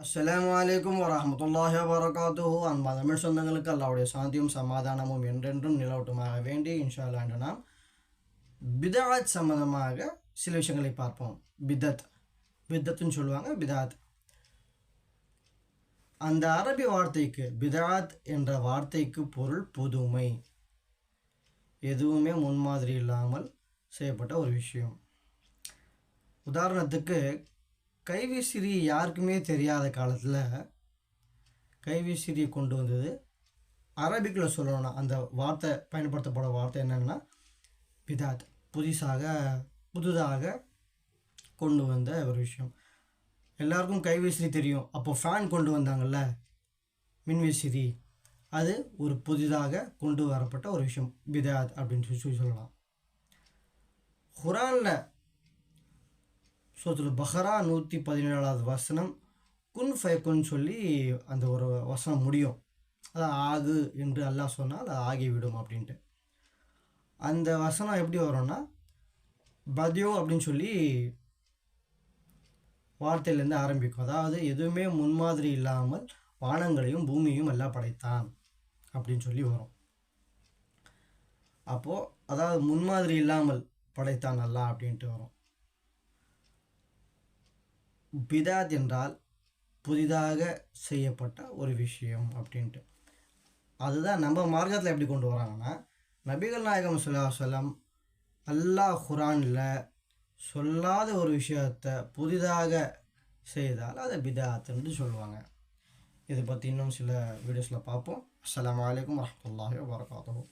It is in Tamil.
அஸ்ஸலாமு அலைக்கும் வரஹ்மத்துல்லாஹி வபரகாத்துஹு. அன்பான தமிழ் சொந்தங்களுக்கு அல்லாஹ்வுடைய சாந்தியும் சமாதானமும் என்றென்றும் நிலவட்டுமாக வேண்டி இன்ஷா அல்லாஹ் என்று நாம் பிதாத் சம்பந்தமாக சில விஷயங்களை பார்ப்போம். பிதத்துன்னு சொல்லுவாங்க, பிதாத். அந்த அரபி வார்த்தைக்கு பிதாத் என்ற வார்த்தைக்கு பொருள் புதுமை, எதுவுமே முன்மாதிரி இல்லாமல் செய்யப்பட்ட ஒரு விஷயம். உதாரணத்துக்கு கைவிசிறி யாருக்குமே தெரியாத காலத்தில் கைவிசிறியை கொண்டு வந்தது. அரபிக்கில் சொல்லணும்னா அந்த வார்த்தை பயன்படுத்தப்பட வார்த்தை என்னென்னா பிதாத், புதுதாக கொண்டு வந்த ஒரு விஷயம். எல்லாருக்கும் கைவிசிறி தெரியும். அப்போ ஃபேன் கொண்டு வந்தாங்கள்ல, மின்விசிறி, அது ஒரு புதிதாக கொண்டு வரப்பட்ட ஒரு விஷயம், பிதாத் அப்படின்னு சொல்லலாம். குரானில் சூரத்துல் பஹரா 117வது வசனம் குன் ஃபயக்குன் சொல்லி அந்த ஒரு வசனம் முடியும். அது ஆகு என்று அல்லாஹ் சொன்னால் அது ஆகிவிடும் அப்படின்ட்டு. அந்த வசனம் எப்படி வரும்னா பத்யோ அப்படின்னு சொல்லி வார்த்தையிலேருந்து ஆரம்பிக்கும். அதாவது எதுவுமே முன்மாதிரி இல்லாமல் வானங்களையும் பூமியையும் எல்லாம் படைத்தான் அப்படின்னு சொல்லி வரும். அப்போது அதாவது முன்மாதிரி இல்லாமல் படைத்தான் அல்லாஹ் அப்படின்ட்டு வரும். பிதாத் என்றால் புதிதாக செய்யப்பட்ட ஒரு விஷயம் அப்படின்ட்டு. அதுதான் நம்ம மார்க்கத்தில் எப்படி கொண்டு வராங்கன்னா, நபிகள் நாயகம் ஸல்லல்லாஹு அலைஹி வஸல்லம் அல்லாஹ் குரானில் சொல்லாத ஒரு விஷயத்தை புதிதாக செய்தால் அதை பிதாத்ன்னு சொல்லுவாங்க. இதை பற்றி இன்னும் சில வீடியோஸில் பார்ப்போம். அஸ்ஸலாமு அலைக்கும் வரஹ்மத்துல்லாஹி வபரகாத்துஹு.